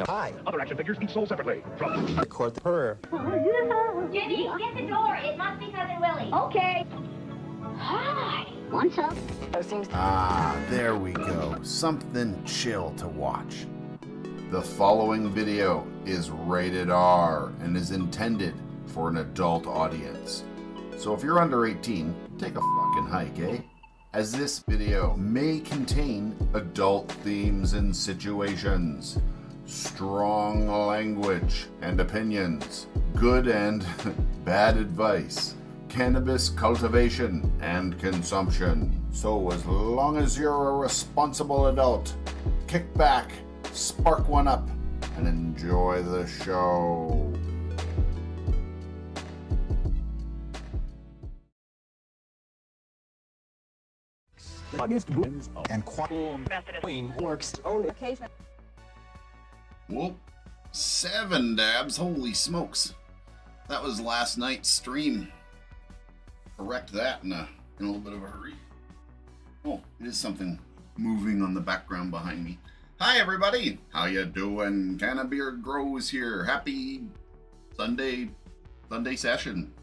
Hi. Other action figures each sold separately. From Record the purr. Jenny, get the door. It must be Cousin Willie. Okay. Hi. What's up? Ah, there we go. Something chill to watch. The following video is rated R and is intended for an adult audience. So if you're under 18, take a fucking hike, eh? As this video may contain adult themes and situations, strong language and opinions, good and bad advice, cannabis cultivation and consumption. So as long as you're a responsible adult, kick back, spark one up, and enjoy the show. And Works on occasion. Whoop, 7 dabs, holy smokes. That was last night's stream. Correct that in a little bit of a hurry. Oh, it is something moving on the background behind me. Hi everybody, how you doing? Cannabis Grows here. Happy Sunday session.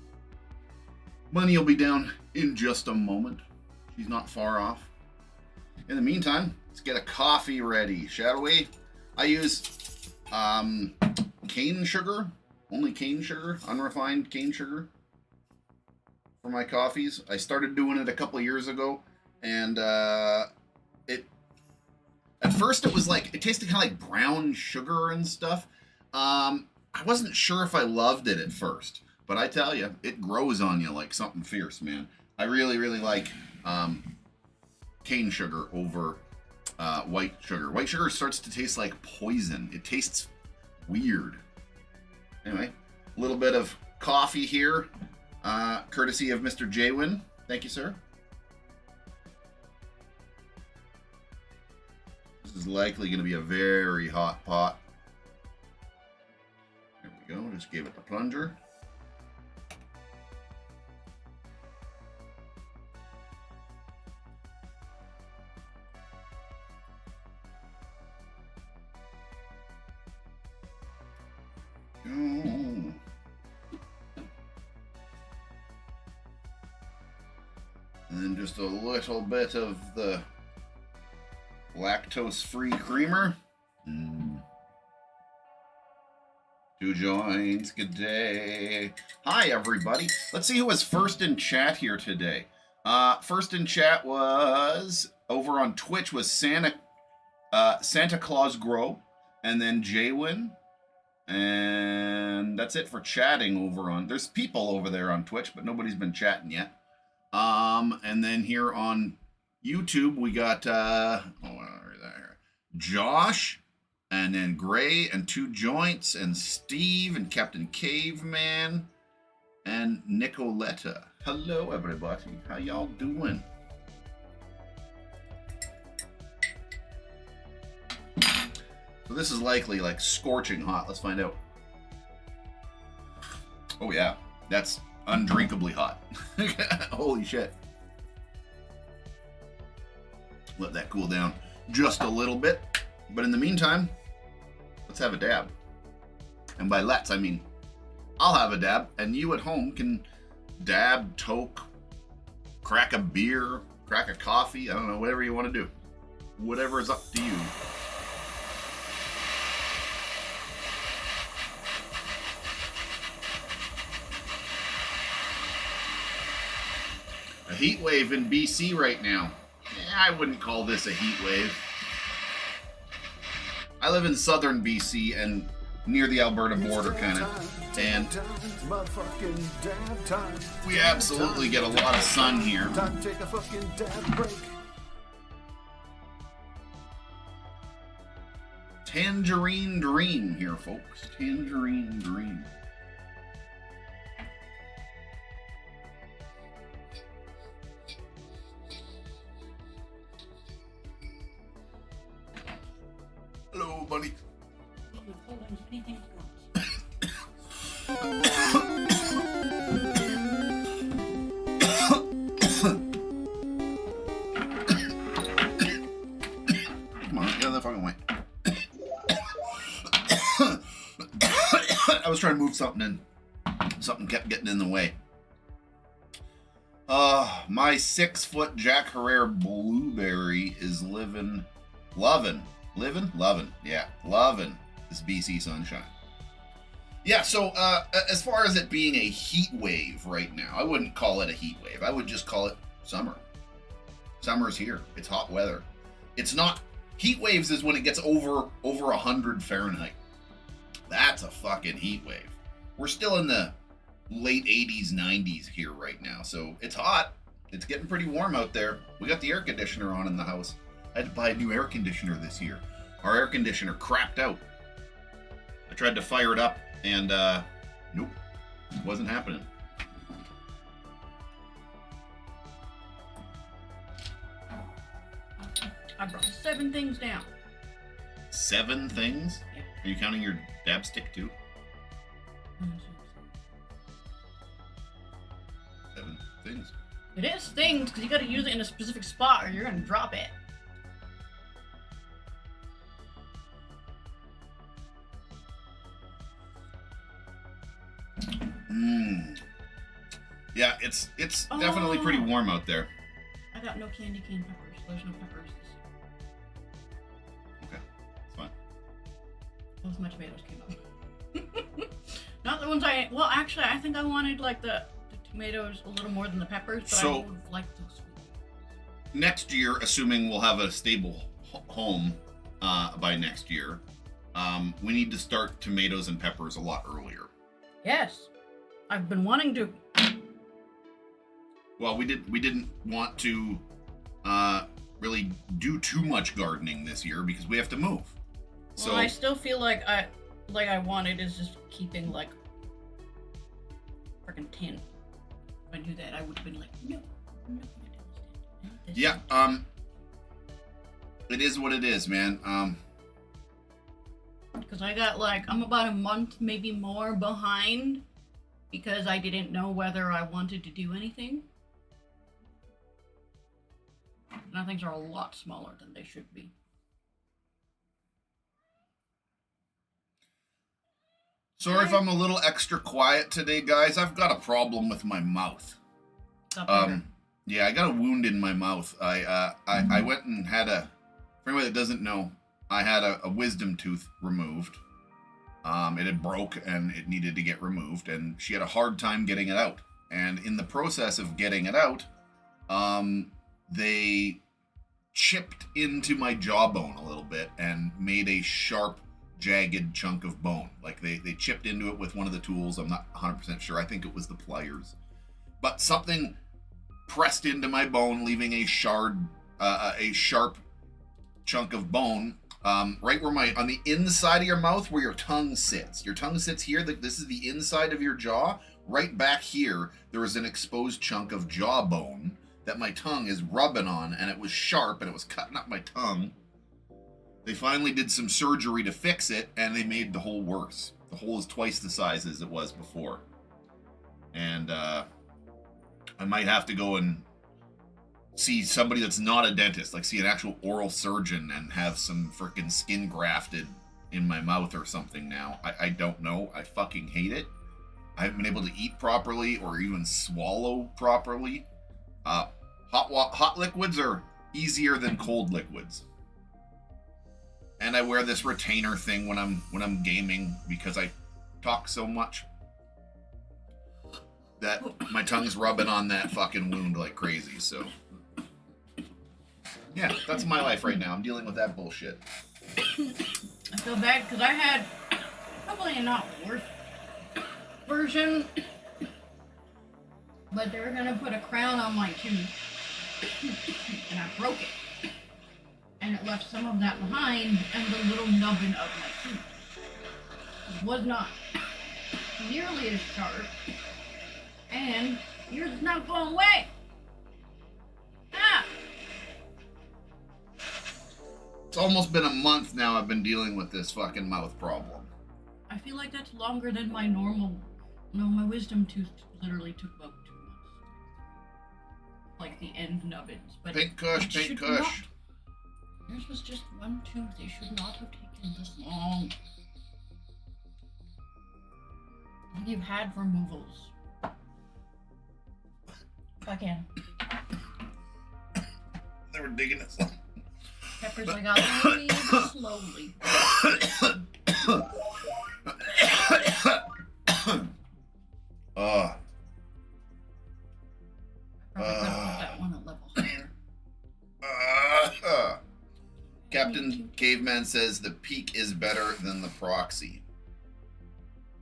Money will be down in just a moment. She's not far off. In the meantime, let's get a coffee ready, shall we? I use cane sugar, only cane sugar, unrefined cane sugar for my coffees. I started doing it a couple years ago, and at first it was like, it tasted kind of like brown sugar and stuff. I wasn't sure if I loved it at first, but I tell you, it grows on you like something fierce, man. I really like cane sugar over white sugar. White sugar starts to taste like poison. It tastes weird. Anyway, a little bit of coffee here, courtesy of Mr. Jaywin. Thank you, sir. This is likely going to be a very hot pot. There we go. Just gave it the plunger. And then just a little bit of the lactose-free creamer. 2 joints, good day. Hi everybody. Let's see who was first in chat here today. First in chat was over on Twitch was Santa Claus Grow, and then Jaywin. And that's it for chatting over on. There's people over there on Twitch, but nobody's been chatting yet. And then here on YouTube we got Josh, and then Gray, and 2 joints, and Steve, and Captain Caveman, and Nicoletta. Hello everybody, how y'all doing? So this is likely like scorching hot. Let's find out. Oh yeah, that's undrinkably hot. Holy shit. Let that cool down just a little bit. But in the meantime, let's have a dab. And by let's, I mean I'll have a dab, and you at home can dab, toke, crack a beer, crack a coffee, I don't know, whatever you want to do. Whatever is up to you. A heat wave in BC right now. I wouldn't call this a heat wave. I live in southern BC and near the Alberta border, kind of, and we absolutely get a lot of sun here. Tangerine Dream here, folks. Tangerine Dream. Hello, buddy. Come on, get out of the fucking way. was trying to move something in. Something kept getting in the way. My 6-foot Jack Herrera blueberry is loving this BC sunshine. Yeah, so as far as it being a heat wave right now, I wouldn't call it a heat wave. I would just call it summer. Summer's here. It's hot weather. It's not... Heat waves is when it gets over 100 Fahrenheit. That's a fucking heat wave. We're still in the late 80s, 90s here right now, so it's hot. It's getting pretty warm out there. We got the air conditioner on in the house. I had to buy a new air conditioner this year. Our air conditioner crapped out. I tried to fire it up, and nope, it wasn't happening. I brought 7 things down. 7 things? Yeah. Are you counting your dab stick too? 7 things. It is things, because you gotta use it in a specific spot or you're gonna drop it. Yeah, it's definitely pretty warm out there. I got no candy cane peppers. There's no peppers this year. Okay, it's fine. Those my tomatoes came up. Not the ones I... Well, actually, I think I wanted, like, the tomatoes a little more than the peppers, but so, I would have liked those. Next year, assuming we'll have a stable home by next year, we need to start tomatoes and peppers a lot earlier. Yes. I've been wanting to... Well, we didn't want to really do too much gardening this year because we have to move. Well, So I still feel like I wanted is just keeping like freaking tin. If I knew that, I would have been like, no, I'm not gonna do this. yeah, it is what it is, man. Because I got like, I'm about a month, maybe more behind because I didn't know whether I wanted to do anything. Now things are a lot smaller than they should be. Sorry if I'm a little extra quiet today, guys. I've got a problem with my mouth. Yeah, I got a wound in my mouth. I went and had for anybody that doesn't know, I had a wisdom tooth removed. It had broke and it needed to get removed, and she had a hard time getting it out. And in the process of getting it out, they chipped into my jawbone a little bit and made a sharp, jagged chunk of bone. Like they chipped into it with one of the tools. I'm not 100% sure. I think it was the pliers. But something pressed into my bone, leaving a sharp chunk of bone right where on the inside of your mouth where your tongue sits. Your tongue sits here. This is the inside of your jaw. Right back here, there was an exposed chunk of jawbone that my tongue is rubbing on, and it was sharp and it was cutting up my tongue. They finally did some surgery to fix it, and they made the hole worse. The hole is twice the size as it was before. And I might have to go and see somebody that's not a dentist, like see an actual oral surgeon and have some freaking skin grafted in my mouth or something now. I don't know. I fucking hate it. I haven't been able to eat properly or even swallow properly. Hot liquids are easier than cold liquids. And I wear this retainer thing when I'm gaming because I talk so much that my tongue's rubbing on that fucking wound like crazy. So yeah, that's my life right now. I'm dealing with that bullshit. I feel bad because I had probably a not worse version, but they were gonna put a crown on my tooth and I broke it, and it left some of that behind and the little nubbin of my tooth. It was not nearly as sharp, and yours is not going away. Ah! It's almost been a month now I've been dealing with this fucking mouth problem. I feel like that's longer than my normal. No, my wisdom tooth literally took about 2 months. Like the end nubbins. But Pink Kush, Pink Kush. Yours was just one tooth. They should not have taken this long. You've had removals. If I can. They were digging it. Peppers I got really slowly. Probably could have put that one a level higher. Captain Caveman says the peak is better than the proxy.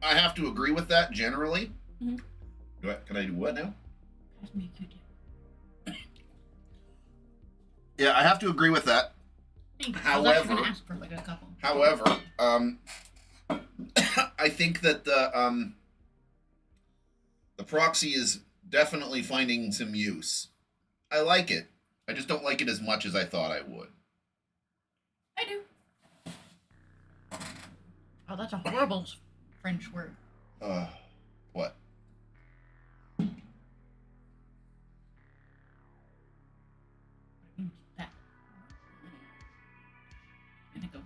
I have to agree with that generally. Mm-hmm. Can I do what now? That's me, you do. Yeah, I have to agree with that. Thank you. However, I was actually gonna ask for like a couple. However, I think that the proxy is definitely finding some use. I like it. I just don't like it as much as I thought I would. I do. Oh, that's a horrible French word. What? That. I think of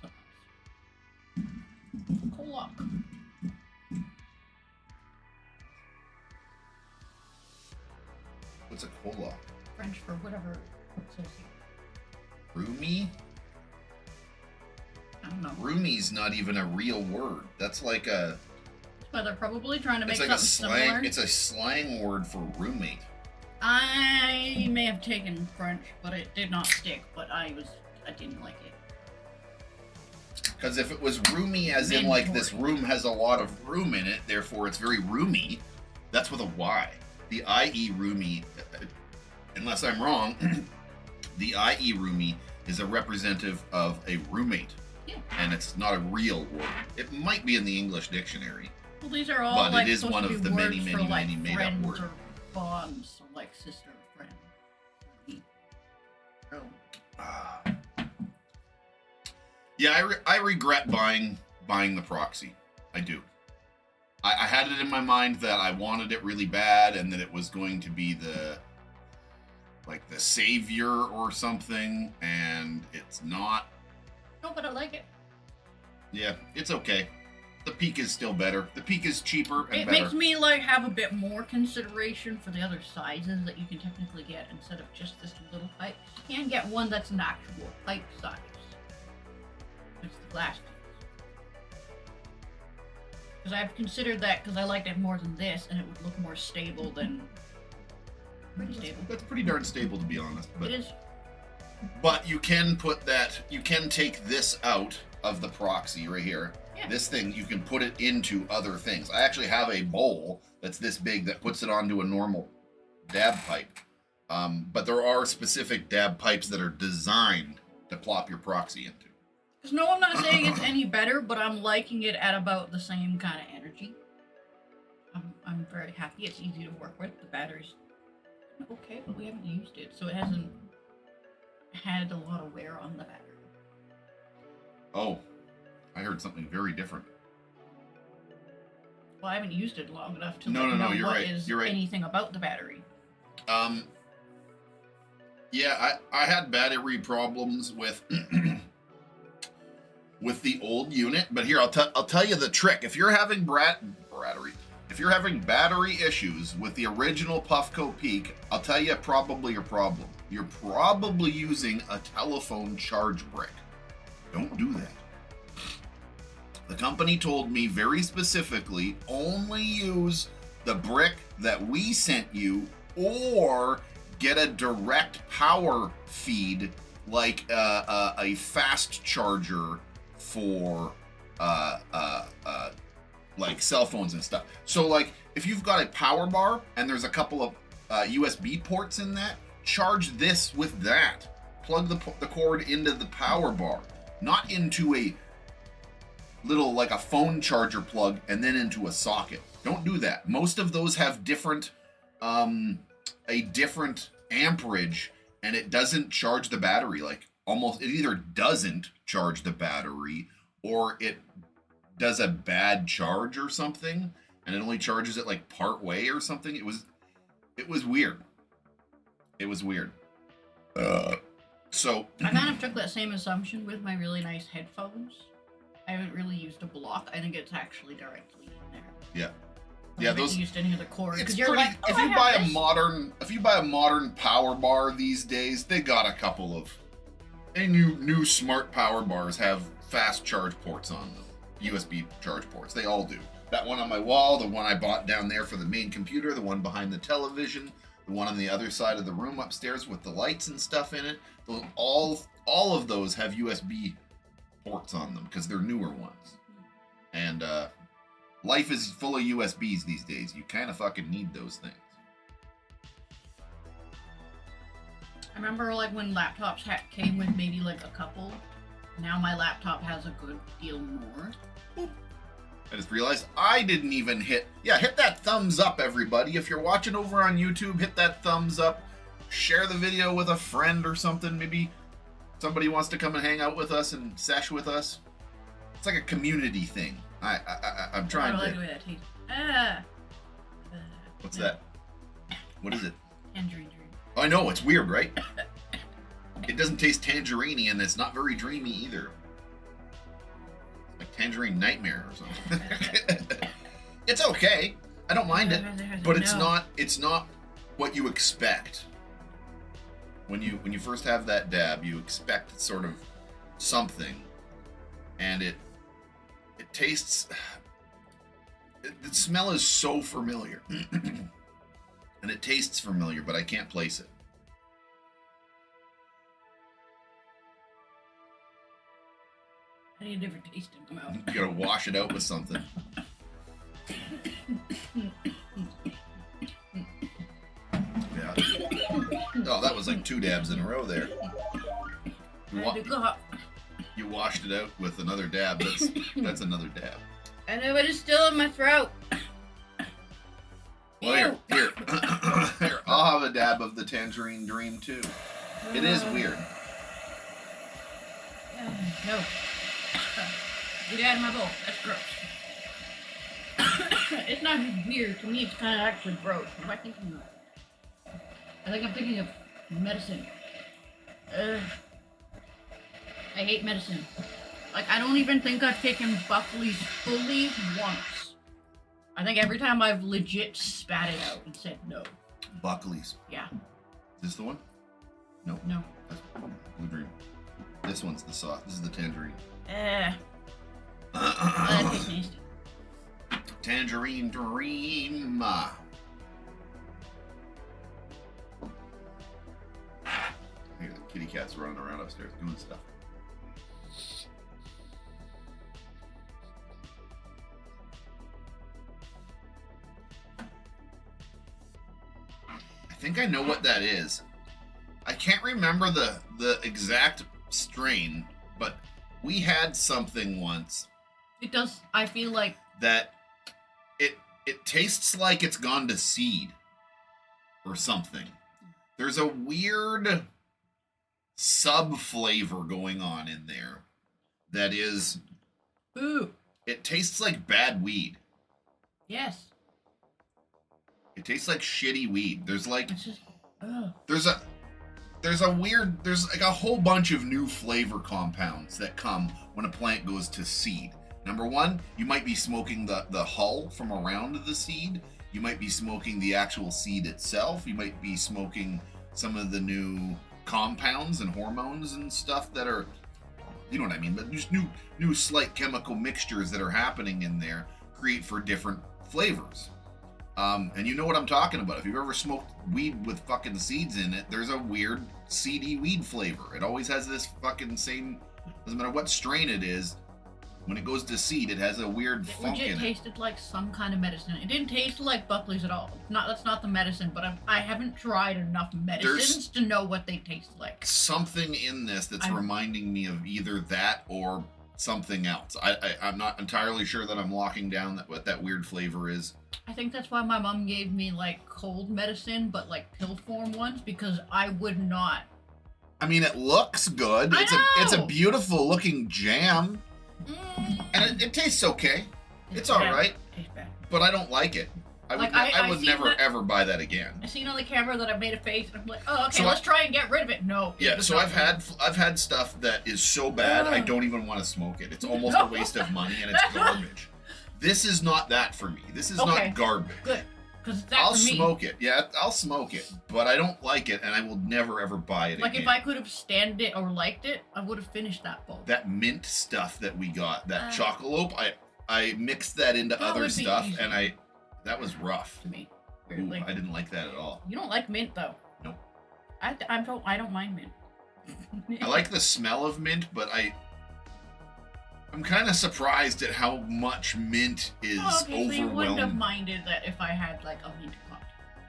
something else. Coloc. What's a coloc? French for whatever it says here. Roomy? I don't know. Roomy's not even a real word. That's like a... But they're probably trying to make It's like something a slang. similar. It's a slang word for roommate. I may have taken French, but it did not stick. But I didn't like it. Because if it was roomy, as in like this room has a lot of room in it, therefore it's very roomy. That's with a Y. The IE roomy, unless I'm wrong, the IE roomy is a representative of a roommate. Yeah. And it's not a real word. It might be in the English dictionary. Well, these are all But like it is supposed one to of be the words many, for, many, like, many made-up friends words. or bonds, so like sister, friend. Oh. Yeah, I regret buying the proxy. I do. I had it in my mind that I wanted it really bad and that it was going to be the savior or something, and it's not. No, but I like it. Yeah, it's okay. The peak is still better. The peak is cheaper and It better. makes me like have a bit more consideration for the other sizes that you can technically get instead of just this little pipe. You can get one that's an actual pipe size. It's the glass piece. Because I've considered that because I liked it more than this, and it would look more stable than. Pretty stable. That's pretty darn stable, to be honest. But, It is. But you can put that. You can take this out of the proxy right here. Yeah. This thing, you can put it into other things. I actually have a bowl that's this big that puts it onto a normal dab pipe. But there are specific dab pipes that are designed to plop your proxy into. Because no, I'm not saying it's any better, but I'm liking it at about the same kind of energy. I'm very happy. It's easy to work with. The battery's okay, but we haven't used it, so it hasn't had a lot of wear on the battery. Oh, I heard something very different. Well, I haven't used it long enough to No, know you're what right. is You're right. anything about the battery. Yeah, I had battery problems with with the old unit, but here I'll tell you the trick. If you're having battery issues with the original Puffco Peak, I'll tell you probably your problem. You're probably using a telephone charge brick. Don't do that. The company told me very specifically, only use the brick that we sent you, or get a direct power feed like a fast charger for like cell phones and stuff. So like if you've got a power bar and there's a couple of USB ports in that, charge this with that. Plug the cord into the power bar, not into a little like a phone charger plug and then into a socket. Don't do that. Most of those have different a different amperage, and it doesn't charge the battery. Like almost, it either doesn't charge the battery or it does a bad charge or something, and it only charges it like part way or something. It was weird. It was weird. So I kind of took that same assumption with my really nice headphones. I haven't really used a block. I think it's actually directly in there. Yeah. Yeah, those used any of the cord. It's you're pretty. Like, oh, if you buy a modern power bar these days, they got a couple of. And new smart power bars have fast charge ports on them, USB charge ports. They all do. That one on my wall, the one I bought down there for the main computer, the one behind the television, the one on the other side of the room upstairs with the lights and stuff in it. All of those have USB ports on them because they're newer ones. And life is full of USBs these days. You kind of fucking need those things. I remember like when laptops came with maybe like a couple. Now my laptop has a good deal more. I just realized I didn't even hit that thumbs up, everybody. If you're watching over on YouTube, hit that thumbs up. Share the video with a friend or something. Maybe somebody wants to come and hang out with us and sesh with us. It's like a community thing. I'm trying to. I like the way that tastes. What's that? What is it? Tangerine dream. I know, it's weird, right? It doesn't taste tangerine-y, and it's not very dreamy either. Like tangerine nightmare or something. It's okay. I don't mind it, but it's not what you expect. When you first have that dab, you expect sort of something, and it tastes. The smell is so familiar, and it tastes familiar, but I can't place it. I need a different taste in my mouth. You gotta wash it out with something. Yeah. Oh, that was like 2 dabs in a row there. You washed it out with another dab. That's another dab. I know, but it's still in my throat. Well, here. Here, I'll have a dab of the tangerine dream too. It is weird. No. Get out of my bowl. That's gross. It's not weird. To me, it's kind of actually gross. What am I thinking of? I think I'm thinking of medicine. I hate medicine. Like, I don't even think I've taken Buckley's fully once. I think every time I've legit spat it out and said no. Buckley's. Yeah. Is this the one? No. No. That's Blue Dream. This one's the sauce. This is the tangerine. That tastes nasty. Tangerine dream. Here, the kitty cat's running around upstairs doing stuff. I think I know what that is. I can't remember the exact strain, but we had something once. It does. I feel like that it tastes like it's gone to seed or something. There's a weird sub flavor going on in there that is. Ooh. It tastes like bad weed. Yes. It tastes like shitty weed. There's like. It's just, there's like a whole bunch of new flavor compounds that come when a plant goes to seed. Number one, you might be smoking the hull from around the seed. You might be smoking the actual seed itself. You might be smoking some of the new compounds and hormones and stuff that are, you know what I mean, but just new slight chemical mixtures that are happening in there create for different flavors. And you know what I'm talking about. If you've ever smoked weed with fucking seeds in it, there's a weird seedy weed flavor. It always has this fucking same, doesn't matter what strain it is, when it goes to seed, it has a weird funk in it. It tasted like some kind of medicine. It didn't taste like Buckley's at all. That's not the medicine, but I haven't tried enough medicines to know what they taste like. Something in this that's reminding me of either that or something else. I'm not entirely sure that I'm locking down what that weird flavor is. I think that's why my mom gave me like cold medicine, but like pill form ones, because I would not. I mean, it looks good. It's a beautiful looking jam. And it tastes okay. It's all right. Tastes bad. But I don't like it. I would never ever buy that again. I seen on the camera that I made a face, and I'm like, oh, okay, let's try and get rid of it. No. Yeah. So I've had stuff that is so bad I don't even want to smoke it. It's almost a waste of money and it's garbage. This is not that for me. This is Okay. not garbage. Good. Because that I'll for me. smoke it. Yeah, I'll smoke it. But I don't like it, and I will never ever buy it Like again. if I could have stand it or liked it, I would have finished that bowl. That mint stuff that we got, that chocolate, I mixed that into That other would be stuff, easy. and that was rough. To me. Ooh, Weirdly. I didn't like that at all. You don't like mint though. Nope. I don't mind mint. I like the smell of mint, but I'm kind of surprised at how much mint is Oh, okay, so you wouldn't have overwhelming. minded that if I had like a mint pot.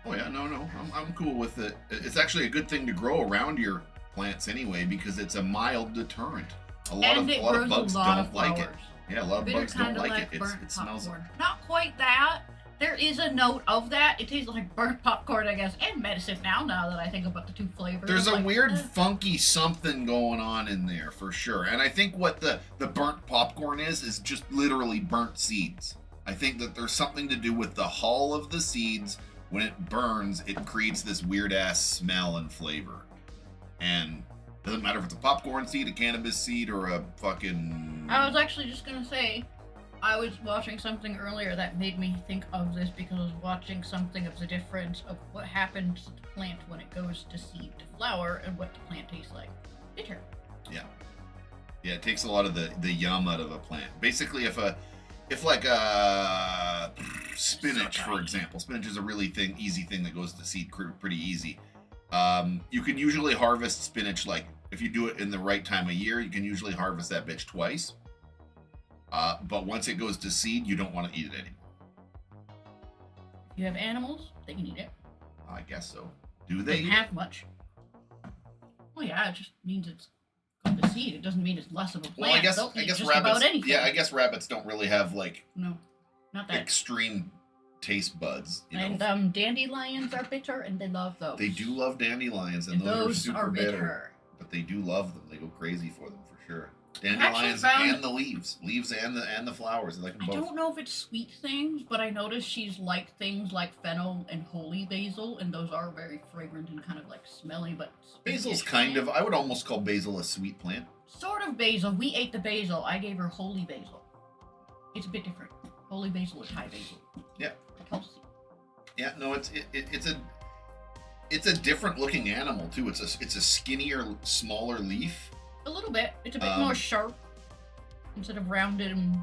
Oh yeah, no, I'm cool with it. It's actually a good thing to grow around your plants anyway because it's a mild deterrent. A lot And of it grows bugs a lot don't of like flowers. it. Yeah, a lot of Bitter bugs don't kinda like it. burnt It smells. popcorn. Not quite that. There is a note of that. It tastes like burnt popcorn, I guess, and medicine now that I think about the two flavors. There's a Like, weird, funky something going on in there for sure. And I think what the burnt popcorn is just literally burnt seeds. I think that there's something to do with the hull of the seeds. When it burns, it creates this weird ass smell and flavor. And it doesn't matter if it's a popcorn seed, a cannabis seed, or a fucking... I was actually just gonna say, I was watching something earlier that made me think of this because I was watching something of the difference of what happens to the plant when it goes to seed to flower and what the plant tastes like. Bitter. Yeah. Yeah, it takes a lot of the yum out of a plant. Basically, if like a spinach, So for tiny. example, spinach is a really easy thing that goes to seed pretty easy. You can usually harvest spinach, like if you do it in the right time of year, you can usually harvest that bitch twice. But once it goes to seed, you don't want to eat it anymore. If you have animals, they can eat it. I guess so. Do They they? don't have much. Well, yeah, it just means it's going to seed. It doesn't mean it's less of a plant. Well, I guess They'll eat just rabbits. about anything. Yeah, I guess rabbits don't really have like No, not that. extreme taste buds. You know, And dandelions are bitter, and they love those. they do love dandelions, and And those are those super are bitter. bitter. But they do love them. They go crazy for them for sure. actually Dandelions found- and the leaves and the flowers. They like them I both. don't know if it's sweet things, but I noticed she's liked things like fennel and holy basil, and those are very fragrant and kind of like smelly, but Basil's sweetish kind of. plant. I would almost call basil a sweet plant. Sort of basil. We ate the basil. I gave her holy basil. It's a bit different. Holy basil is Thai basil. Yeah. Tulsi. Yeah. No, it's a different looking animal too. It's a skinnier, smaller leaf. A little bit. It's a bit more sharp instead of rounded and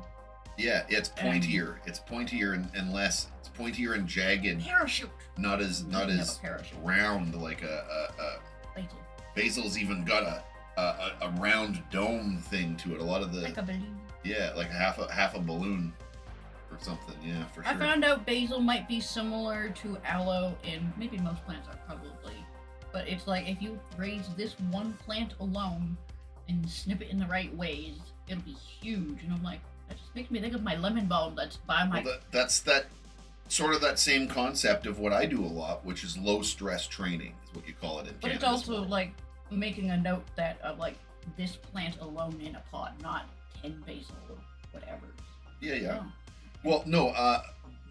Yeah, it's pointier. It's pointier and less. It's pointier and jagged. parachute. Not as Have a parachute. round like a Basil. basil's even got a round dome thing to it. A lot of the Like a balloon. yeah, like half a balloon or something. Yeah, for sure. I found out basil might be similar to aloe, and maybe most plants are probably, but it's like if you raise this one plant alone and snip it in the right ways, it'll be huge. And I'm like, that just makes me think of my lemon balm that's by my. Well, that's sort of that same concept of what I do a lot, which is low stress training, is what you call it in But it's cannabis also world. like making a note that of like this plant alone in a pot, not 10 basil or whatever. Yeah. Oh. Well, no.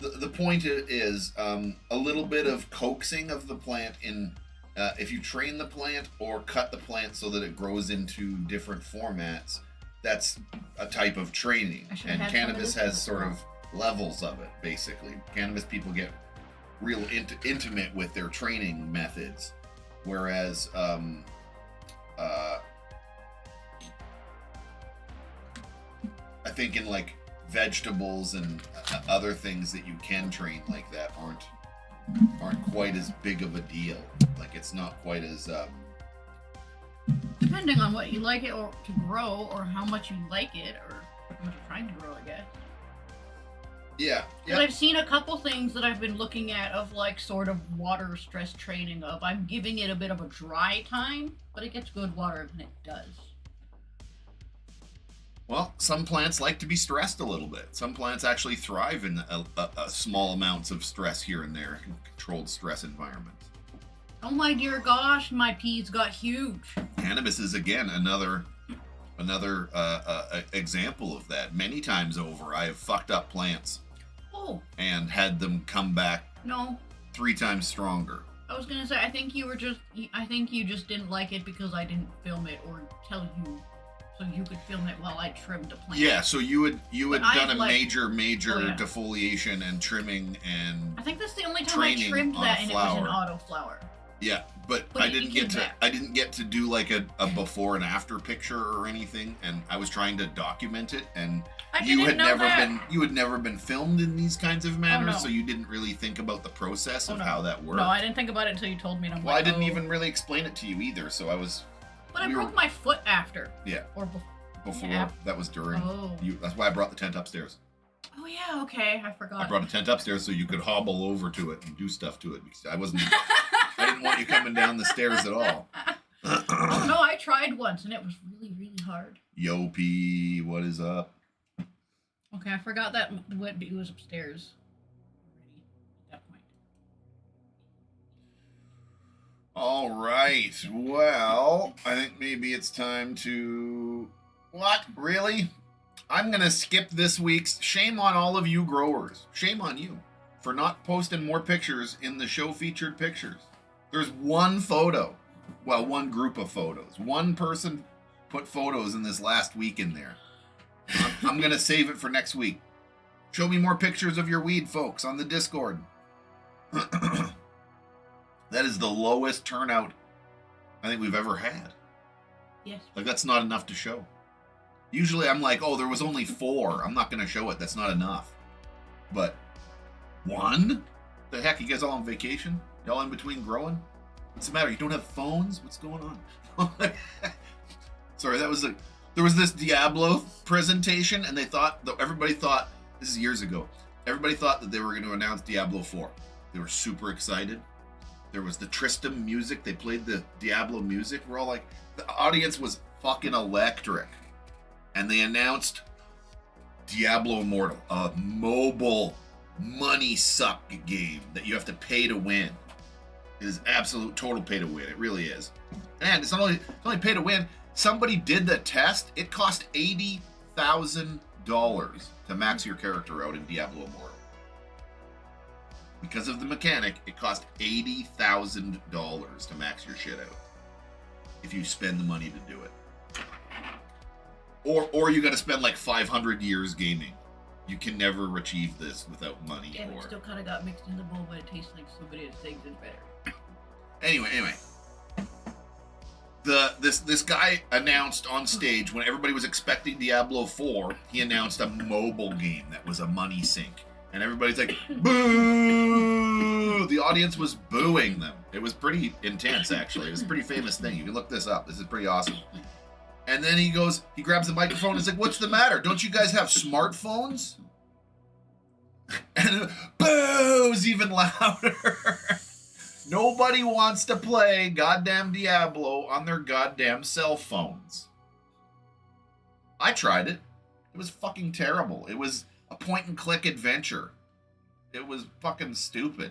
The point is a little bit of coaxing of the plant in. If you train the plant or cut the plant so that it grows into different formats, that's a type of training. I should've And had some of cannabis this has as sort well. of levels of it, basically. Cannabis people get real intimate with their training methods, whereas I think in like vegetables and other things that you can train like that aren't quite as big of a deal. Like it's not quite as Depending on what you like it or to grow, or how much you like it, or how much you're trying to grow, I guess. yeah. But I've seen a couple things that I've been looking at of like sort of water stress training of I'm giving it a bit of a dry time, but it gets good water when it does. Well, some plants like to be stressed a little bit. Some plants actually thrive in a small amounts of stress here and there in controlled stress environments. Oh my dear gosh, my peas got huge. Cannabis is again another example of that. Many times over, I have fucked up plants Oh, and had them come back no. 3 times stronger. I was gonna say, I think you just didn't like it because I didn't film it or tell you so you could film it while I trimmed the plant. Yeah, so you had done a like, major oh, yeah. defoliation and trimming and I think that's the only time I trimmed that, and it was an AUTOFLOWER. Yeah, but I didn't get to do like a before and after picture or anything, and I was trying to document it, and you had never been filmed in these kinds of manners, so you didn't really think about the process of how that worked. No, I didn't think about it until you told me. And I'm I didn't even really explain it to you either, so I was. But I broke my foot after. Yeah. Or before. Yeah. That was during. That's why I brought the tent upstairs. Oh yeah, okay, I forgot. I brought a tent upstairs so you could hobble over to it and do stuff to it, because I wasn't. I didn't want you coming down the stairs at all. Oh, no, I tried once and it was really, really hard. Yo, P, what is up? Okay, I forgot that it was upstairs already at that point. All right. Well, I think maybe it's time to... What? Really? I'm going to skip this week's... Shame on all of you growers. Shame on you for not posting more pictures in the show featured pictures. There's one photo. Well, one group of photos. One person put photos in this last week in there. I'm going to save it for next week. Show me more pictures of your weed, folks, on the Discord. That is the lowest turnout I think we've ever had. Yes. Like, that's not enough to show. Usually I'm like, oh, there was only 4. I'm not going to show it. That's not enough. But 1? The heck, you guys all on vacation? Y'all in between growing? What's the matter? You don't have phones? What's going on? Sorry, there was this Diablo presentation, and everybody thought, this is years ago, everybody thought that they were going to announce Diablo 4. They were super excited. There was the Tristram music. They played the Diablo music. We're all like, the audience was fucking electric. And they announced Diablo Immortal, a mobile money suck game that you have to pay to win. It is absolute total pay to win. It really is. And it's not only pay to win. Somebody did the test. It cost $80,000 to max your character out in Diablo Immortal. Because of the mechanic, it cost $80,000 to max your shit out. If you spend the money to do it. Or you got to spend like 500 years gaming. You can never achieve this without money. Yeah, it still kind of got mixed in the bowl, but it tastes like somebody that things is better. Anyway. This guy announced on stage when everybody was expecting Diablo 4, he announced a mobile game that was a money sink. And everybody's like, boo! The audience was booing them. It was pretty intense, actually. It was a pretty famous thing. You can look this up. This is pretty awesome. And then he grabs the microphone and is like, what's the matter? Don't you guys have smartphones? And boos even louder. Nobody wants to play goddamn Diablo on their goddamn cell phones. I tried it. It was fucking terrible. It was a point-and-click adventure. It was fucking stupid.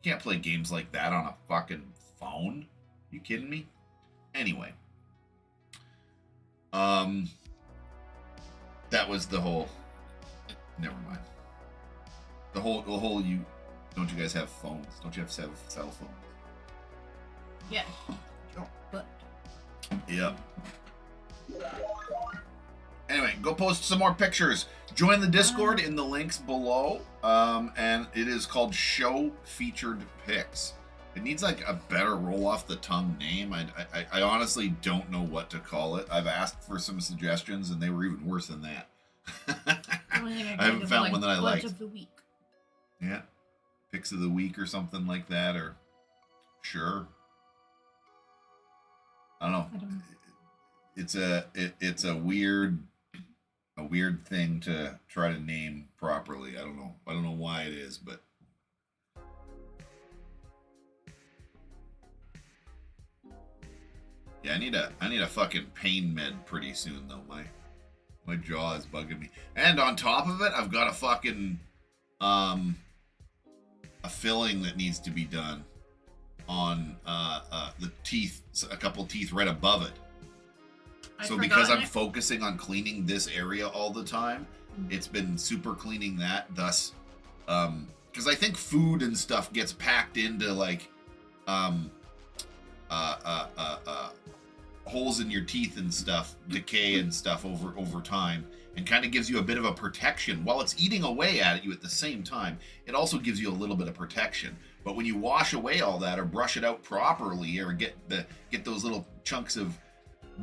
You can't play games like that on a fucking phone. You kidding me? Anyway. That was the whole... Never mind. The whole you... Don't you guys have phones? Don't you have cell phones? Yeah. But... Yep. Anyway, go post some more pictures. Join the Discord in the links below. And it is called Show Featured Pics. It needs like a better roll off the tongue name. I honestly don't know what to call it. I've asked for some suggestions and they were even worse than that. I haven't found one that I liked. Of the week. Yeah. Picks of the week or something like that, or sure. I don't know. It's a weird thing to try to name properly. I don't know why it is, but yeah, I need a fucking pain med pretty soon though. My jaw is bugging me. And on top of it, I've got a fucking a filling that needs to be done on the teeth, a couple teeth right above it. So because I'm focusing on cleaning this area all the time, it's been super cleaning that. Thus, because I think food and stuff gets packed into like holes in your teeth and stuff decay and stuff over time, and kind of gives you a bit of a protection while it's eating away at you at the same time. It also gives you a little bit of protection. But when you wash away all that or brush it out properly or get those little chunks of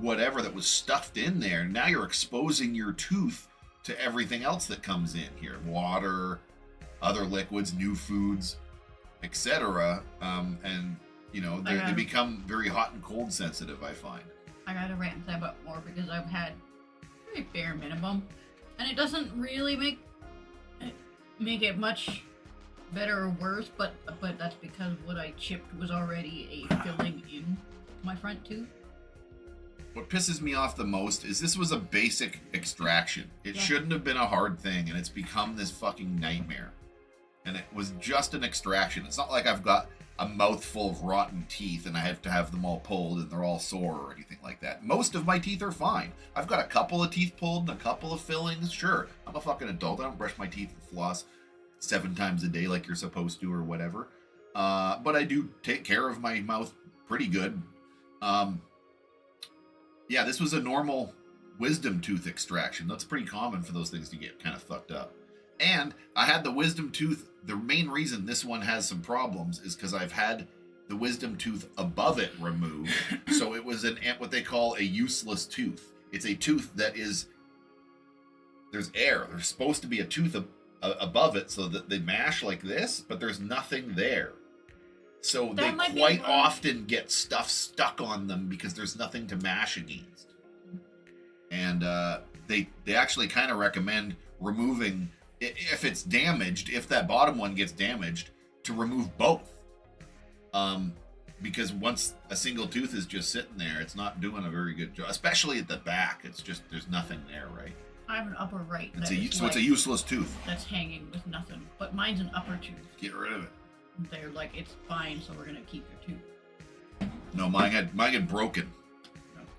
whatever that was stuffed in there, now you're exposing your tooth to everything else that comes in here, water, other liquids, new foods, etc. And you know, they become very hot and cold sensitive, I find. I gotta rant that about more because I've had very bare minimum, and it doesn't really make it much better or worse, but that's because what I chipped was already a filling in my front tooth. What pisses me off the most is this was a basic extraction. It shouldn't have been a hard thing, and it's become this fucking nightmare. And it was just an extraction. It's not like I've got a mouthful of rotten teeth and I have to have them all pulled and they're all sore or anything like that. Most of my teeth are fine. I've got a couple of teeth pulled and a couple of fillings. Sure, I'm a fucking adult. I don't brush my teeth and floss 7 times a day like you're supposed to or whatever. But I do take care of my mouth pretty good. Yeah, this was a normal wisdom tooth extraction. That's pretty common for those things to get kind of fucked up. And I had the wisdom tooth. The main reason this one has some problems is because I've had the wisdom tooth above it removed. So it was what they call a useless tooth. It's a tooth that is, there's air. There's supposed to be a tooth above it so that they mash like this, but there's nothing there. So they quite often get stuff stuck on them because there's nothing to mash against. And they actually kind of recommend removing, if it's damaged, if that bottom one gets damaged, to remove both. Because once a single tooth is just sitting there, it's not doing a very good job, especially at the back. It's just, there's nothing there, right? I have an upper right. It's a useless tooth. That's hanging with nothing. But mine's an upper tooth. Get rid of it. They're like, it's fine, so we're gonna keep your tooth. No, mine had broken.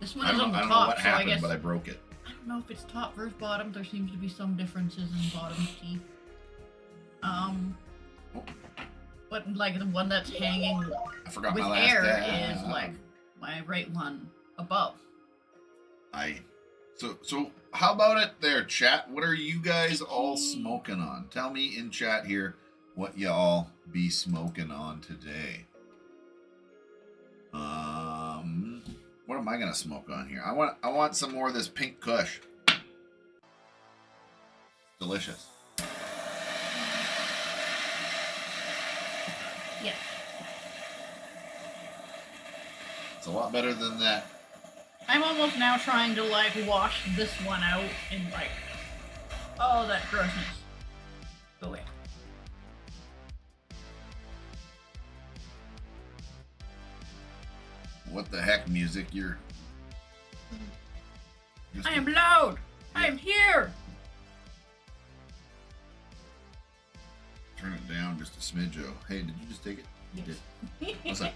This one is on the top, I don't know what so happened, I guess, but I broke it. I don't know if it's top versus bottom. There seems to be some differences in bottom teeth. But like the one that's hanging I forgot with my last air dad. is like my right one above. So how about it there, chat? What are you guys all smoking on? Tell me in chat here what y'all be smoking on today. What am I gonna smoke on here? I want some more of this pink kush. Delicious. Yes. It's a lot better than that. I'm almost now trying to like wash this one out and like all that grossness go away. What the heck, music? I am loud. Yeah. I am here. Turn it down just a smidge. Hey, did you just take it? Yes. You did. What's that?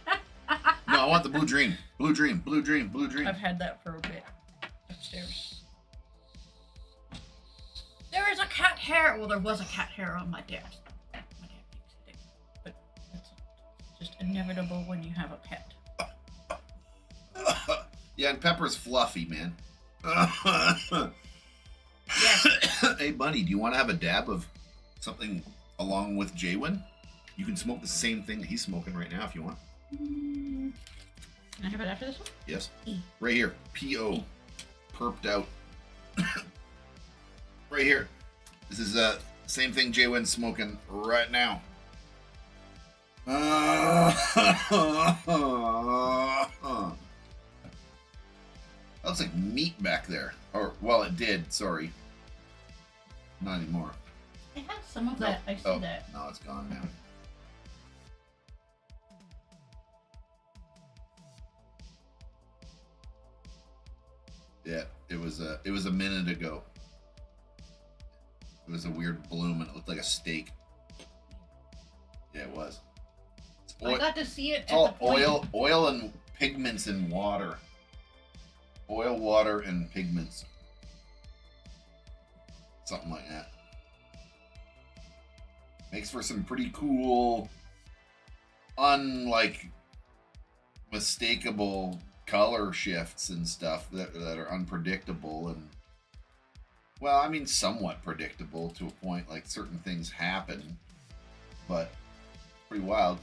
No, I want the blue dream. Blue dream. Blue dream. Blue dream. I've had that for a bit upstairs. There is a cat hair. Well, there was a cat hair on my desk. My dad makes it, but it's just inevitable when you have a pet. Yeah, and Pepper's fluffy, man. Yes. Hey, Bunny, do you want to have a dab of something along with Jaywin? You can smoke the same thing that he's smoking right now if you want. Can I have it after this one? Yes. Right here. P.O. Perped out. Right here. This is the same thing Jaywin's smoking right now. That looks like meat back there. Or, well, it did. Sorry. Not anymore. It has some of that. I see that. No, it's gone now. Yeah, it was a minute ago. It was a weird bloom and it looked like a steak. Yeah, it was. I got to see it. It's all oil and pigments in water. Oil, water, and pigments. Something like that. Makes for some pretty cool, unmistakable color shifts and stuff that are unpredictable and, well, I mean, somewhat predictable to a point. Like certain things happen, but pretty wild.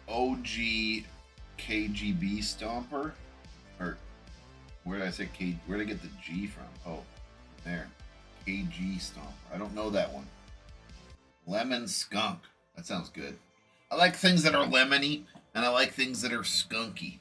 OG KGB Stomper? Or where did I say K? Where did I get the G from? Oh, there. KG Stomper. I don't know that one. Lemon Skunk. That sounds good. I like things that are lemony, and I like things that are skunky.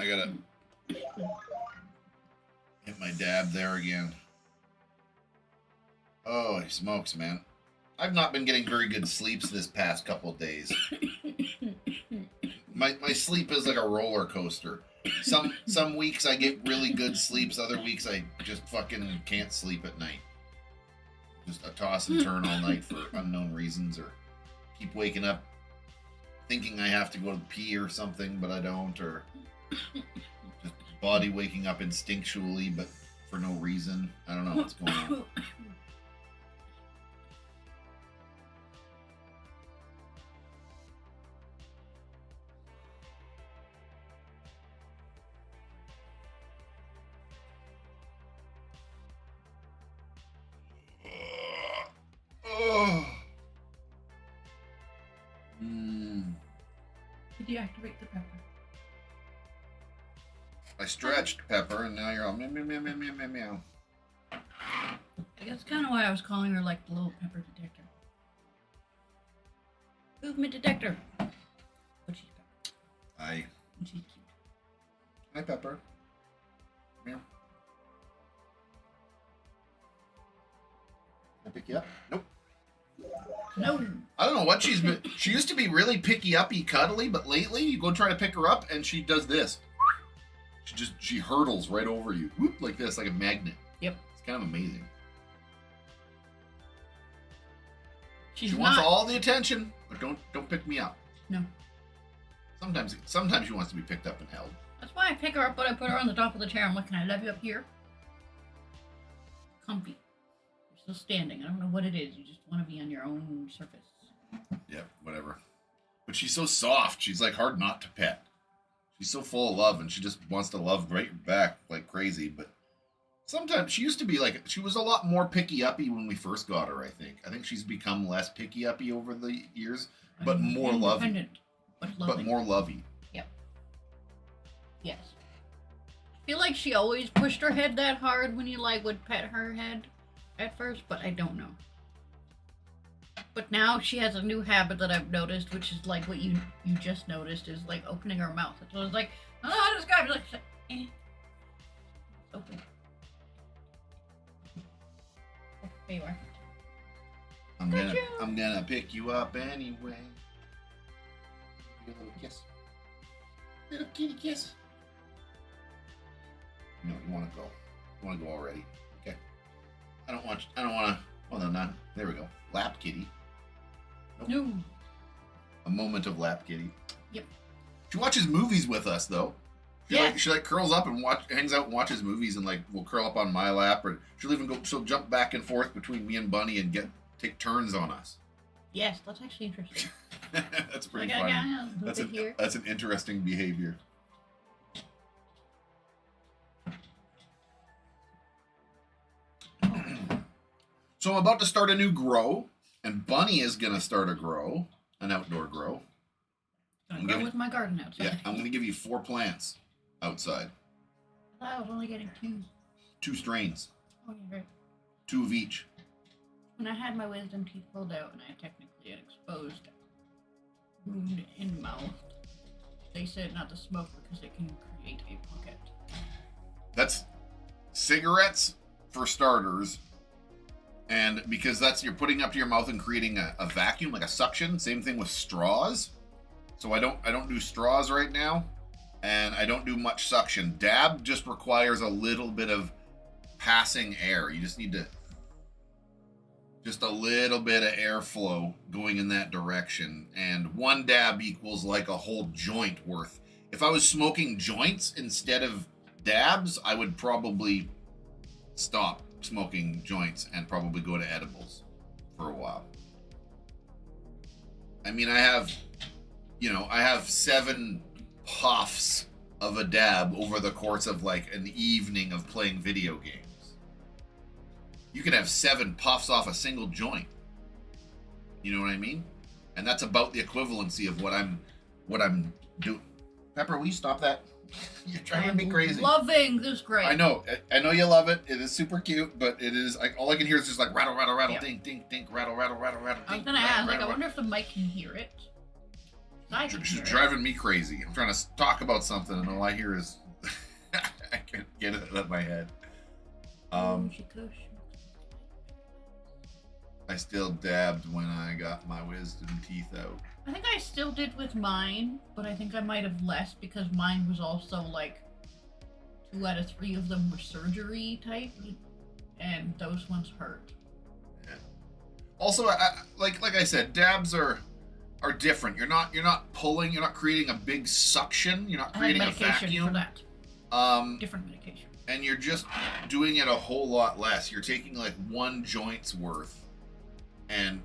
I gotta hit my dab there again. Oh, he smokes, man. I've not been getting very good sleeps this past couple of days. My sleep is like a roller coaster. Some weeks I get really good sleeps, other weeks I just fucking can't sleep at night. Just a toss and turn all night for unknown reasons, or keep waking up thinking I have to go to pee or something, but I don't, or just body waking up instinctually, but for no reason. I don't know what's going on. Deactivate the pepper. I stretched Pepper, and now you're all meow, meow, meow, meow, meow, meow, meow. I guess kind of why I was calling her like the little pepper detector. Movement detector. But she's pepper. Hi. And she's cute. Hi, Pepper. Meow. Can I pick you up? Nope. No. I don't know what she's been. She used to be really picky-uppy, cuddly, but lately you go try to pick her up and she does this. She hurdles right over you, whoop, like this, like a magnet. Yep. It's kind of amazing. She wants all the attention, but don't pick me up. No. Sometimes she wants to be picked up and held. That's why I pick her up, but I put her on the top of the chair. I'm like, can I love you up here? Comfy. You're still standing. I don't know what it is. You just want to be on your own surface. Yeah, whatever. But she's so soft. She's like hard not to pet. She's so full of love, and she just wants to love right back like crazy. But sometimes she used to be like, she was a lot more picky-uppy when we first got her, I think. I think she's become less picky-uppy over the years, but more lovey. But more lovey. Yep. Yes. I feel like she always pushed her head that hard when you like would pet her head at first, but I don't know. But now she has a new habit that I've noticed, which is like what you just noticed, is like opening her mouth. So it's like, I don't know how to describe it. Like, eh. Open. There you are. I'm gonna pick you up anyway. Give you a little kiss. Little kitty kiss. No, you wanna go. You wanna go already. Okay. I don't wanna well no, not there we go. Lap kitty. Nope. No. A moment of lap kitty. Yep. She watches movies with us though. She like curls up and hangs out and watches movies, and like will curl up on my lap, or she'll jump back and forth between me and Bunny and take turns on us. Yes, that's actually interesting. That's pretty funny. That's an interesting behavior. So I'm about to start a new grow, and Bunny is gonna start a grow, an outdoor grow. I'm going with my garden outside. Yeah, I'm gonna give you 4 plants outside. I thought I was only getting 2. 2 strains. Oh, yeah, right. 2 of each. When I had my wisdom teeth pulled out and I technically had exposed wound in mouth, they said not to smoke because it can create a pocket. That's cigarettes for starters, and because you're putting up to your mouth and creating a vacuum, like a suction. Same thing with straws. So I don't do straws right now, and I don't do much suction. Dab just requires a little bit of passing air. You just need to just a little bit of airflow going in that direction, and one dab equals like a whole joint worth. If I was smoking joints instead of dabs, I would probably stop smoking joints and probably go to edibles for a while. I mean, I have 7 puffs of a dab over the course of like an evening of playing video games. You can have 7 puffs off a single joint. You know what I mean? And that's about the equivalency of what I'm doing. Pepper, will you stop that? You're driving me crazy. Loving this grade. I know you love it. It is super cute, but it is like all I can hear is just like rattle, rattle, rattle, Yeah. ding, ding, ding, rattle, rattle, rattle, rattle. I was ding, gonna rattle, ask, like, rattle, I wonder if the mic can hear it. I can It's hear it. driving me crazy. I'm trying to talk about something, and all I hear is I can't get it out of my head. I still dabbed when I got my wisdom teeth out. I think I still did with mine, but I think I might have less because mine was also like 2 out of 3 of them were surgery type, and those ones hurt. Yeah. Also, like I said, dabs are different. You're not pulling. You're not creating a big suction. You're not creating I a have medication vacuum. for that. Different medication. And you're just doing it a whole lot less. You're taking like 1 joint's worth, and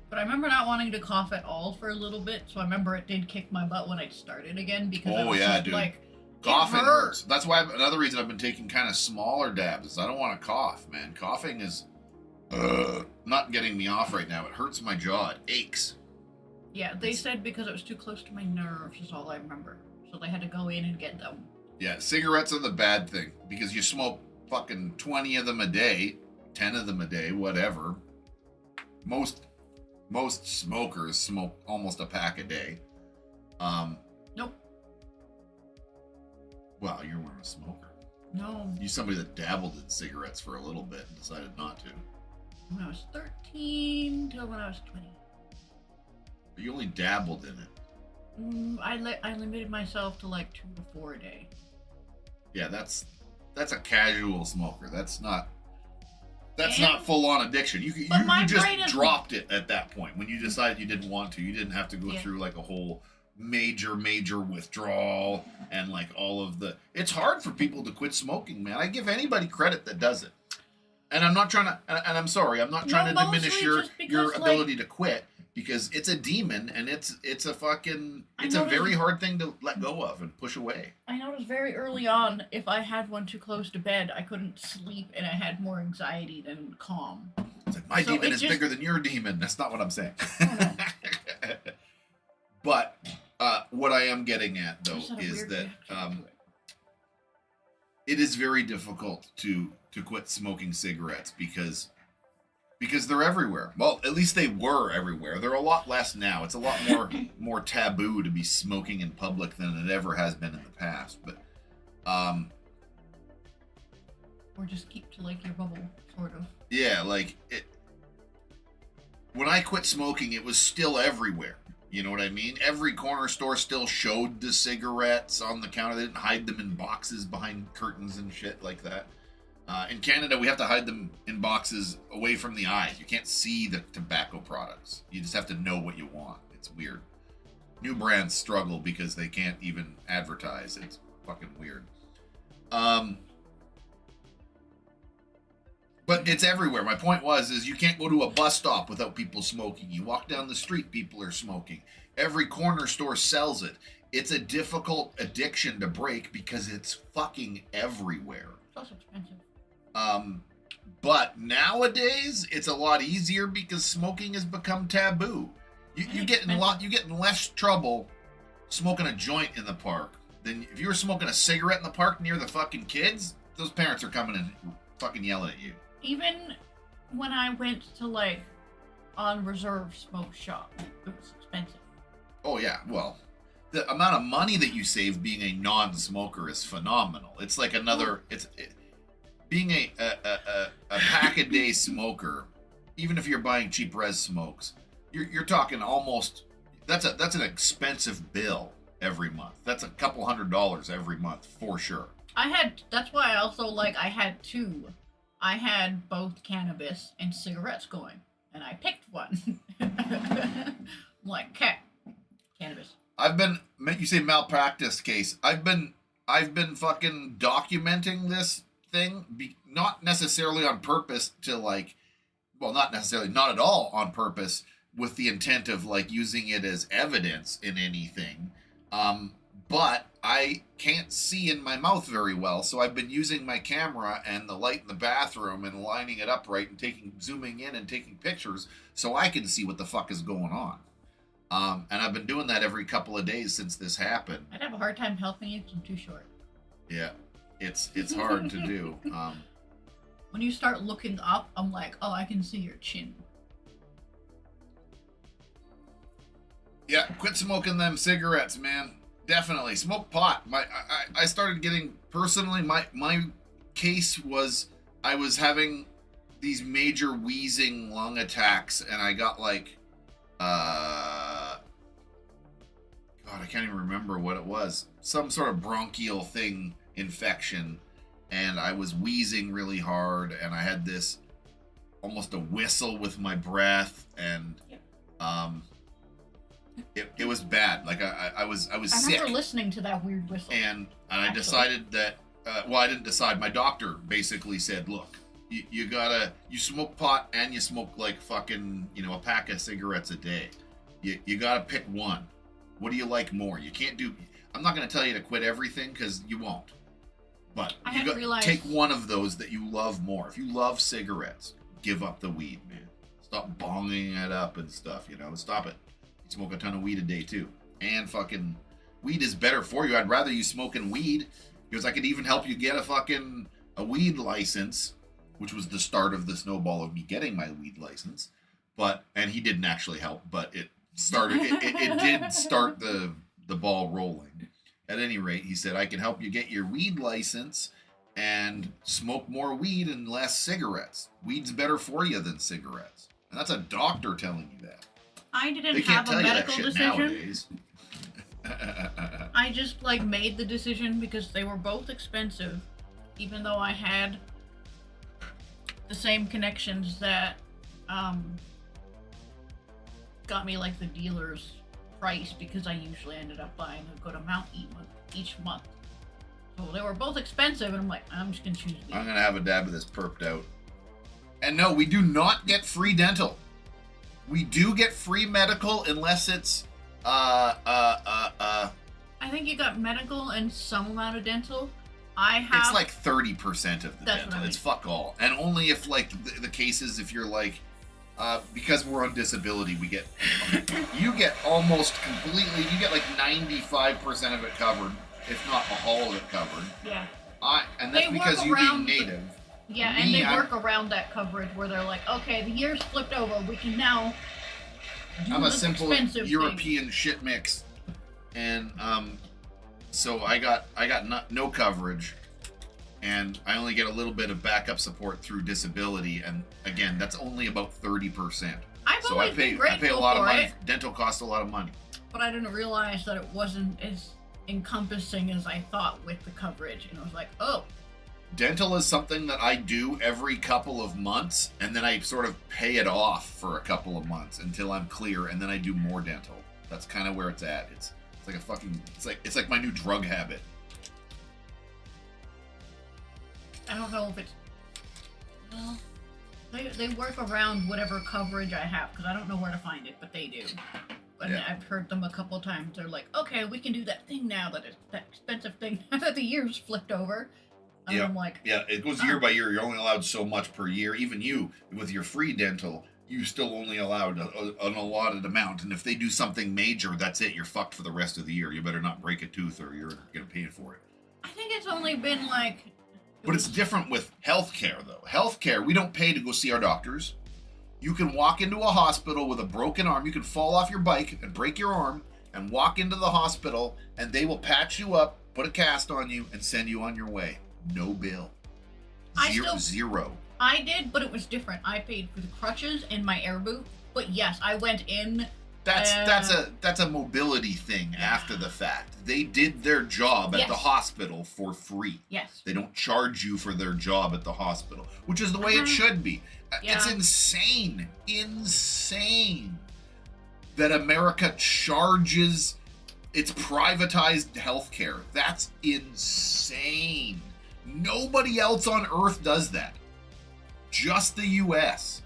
But I remember not wanting to cough at all for a little bit, so I remember it did kick my butt when I started again because I was just dude. like, Coughing it hurts. That's why another reason I've been taking kind of smaller dabs is I don't want to cough, man. Coughing is not getting me off right now. It hurts my jaw. It aches. Yeah, they said because it was too close to my nerves is all I remember. So they had to go in and get them. Yeah, cigarettes are the bad thing because you smoke fucking 20 of them a day, 10 of them a day, whatever. Most smokers smoke almost a pack a day. Nope. Well, you weren't a smoker. No. You're somebody that dabbled in cigarettes for a little bit and decided not to. When I was 13 till when I was 20. But you only dabbled in it. I limited myself to like 2 to 4 a day. Yeah, that's a casual smoker. That's not full on addiction. You just dropped it at that point when you decided you didn't want to. You didn't have to go through like a whole major withdrawal and like all of the. It's hard for people to quit smoking, man. I give anybody credit that does it, and I'm not trying to. And I'm sorry, I'm not trying to diminish your ability to quit. Because it's a demon and it's a very hard thing to let go of and push away. I noticed very early on if I had one too close to bed, I couldn't sleep and I had more anxiety than calm. It's like my demon is bigger than your demon. That's not what I'm saying. But what I am getting at though is that it is very difficult to quit smoking cigarettes because they're everywhere. Well, at least they were everywhere. They're a lot less now. It's a lot more taboo to be smoking in public than it ever has been in the past. But or just keep to like your bubble, sort of. Yeah, like it. When I quit smoking, it was still everywhere. You know what I mean? Every corner store still showed the cigarettes on the counter. They didn't hide them in boxes behind curtains and shit like that. In Canada, we have to hide them in boxes away from the eyes. You can't see the tobacco products. You just have to know what you want. It's weird. New brands struggle because they can't even advertise. It's fucking weird. But it's everywhere. My point is you can't go to a bus stop without people smoking. You walk down the street, people are smoking. Every corner store sells it. It's a difficult addiction to break because it's fucking everywhere. It's also expensive. But nowadays it's a lot easier because smoking has become taboo. You get in less trouble smoking a joint in the park than if you were smoking a cigarette in the park near the fucking kids. Those parents are coming and fucking yelling at you. Even when I went to like on reserve smoke shop, it was expensive. Oh yeah, well, the amount of money that you save being a non-smoker is phenomenal. It's like another. Being a pack-a-day smoker, even if you're buying cheap res smokes, you're talking almost that's an expensive bill every month. That's a couple $100 every month for sure. That's why I also I had two. I had both cannabis and cigarettes going, and I picked one. Like, okay, cannabis. You say malpractice case. I've been fucking documenting this thing, not necessarily on purpose to not necessarily, not at all on purpose with the intent of using it as evidence in anything. But I can't see in my mouth very well, so I've been using my camera and the light in the bathroom and lining it up right and zooming in and taking pictures so I can see what the fuck is going on. And I've been doing that every couple of days since this happened. I'd have a hard time helping you because I'm too short. Yeah, it's hard to do. When you start looking up, I'm like, oh, I can see your chin. Yeah, quit smoking them cigarettes, man. Definitely smoke pot. I started getting, personally, my case was I was having these major wheezing lung attacks, and I got God, I can't even remember what it was. Some sort of bronchial thing, infection, and I was wheezing really hard, and I had this almost a whistle with my breath, and it was bad. I was sick. I remember listening to that weird whistle. And I decided that, I didn't decide. My doctor basically said, look, you smoke pot and you smoke fucking, a pack of cigarettes a day. You gotta pick one. What do you like more? You can't do, I'm not gonna tell you to quit everything because you won't. But you got take one of those that you love more. If you love cigarettes, give up the weed, man. Stop bonging it up and stuff, stop it. You smoke a ton of weed a day too. And fucking weed is better for you. I'd rather you smoking weed because I could even help you get a weed license, which was the start of the snowball of me getting my weed license. And he didn't actually help, but it started, it did start the ball rolling. At any rate, he said, I can help you get your weed license and smoke more weed and less cigarettes. Weed's better for you than cigarettes. And that's a doctor telling you that. I didn't have a medical decision. Nowadays. I just made the decision because they were both expensive, even though I had the same connections that got me the dealer's price, because I usually ended up buying a good amount each month. So they were both expensive, and I'm like, I'm just gonna choose these. I'm gonna have a dab of this perped out. And no, we do not get free dental. We do get free medical unless it's I think you got medical and some amount of dental. It's 30% of the dental. It's fuck all. And only if the cases, if you're because we're on disability, you get almost completely, you get 95% of it covered, if not all of it covered. Yeah. And that's because you being native. Yeah, and they work around that coverage where they're like, okay, the year's flipped over, we can now do I'm a simple European thing. shit mix, and so I got no coverage, and I only get a little bit of backup support through disability, and again, that's only about 30%. So I pay a lot of money. Dental costs a lot of money. But I didn't realize that it wasn't as encompassing as I thought with the coverage, and I was like, oh. Dental is something that I do every couple of months, and then I sort of pay it off for a couple of months until I'm clear, and then I do more dental. That's kind of where it's at. It's like a fucking, it's like my new drug habit. I don't know if it's, well, they work around whatever coverage I have, because I don't know where to find it, but they do. And yeah. I've heard them a couple times. They're like, okay, we can do that thing now, that expensive thing that the year's flipped over. And I'm like, yeah, it goes year by year. You're only allowed so much per year. Even you, with your free dental, you still only allowed an allotted amount. And if they do something major, that's it. You're fucked for the rest of the year. You better not break a tooth or you're going to pay for it. I think it's only been But it's different with healthcare, though. Healthcare, we don't pay to go see our doctors. You can walk into a hospital with a broken arm. You can fall off your bike and break your arm and walk into the hospital, and they will patch you up, put a cast on you, and send you on your way. No bill. Zero. I did, but it was different. I paid for the crutches and my air boot. But yes, I went in That's a mobility thing after the fact. They did their job at the hospital for free. Yes. They don't charge you for their job at the hospital, which is the way it should be. Yeah. It's insane that America charges its privatized healthcare. That's insane. Nobody else on earth does that. Just the US.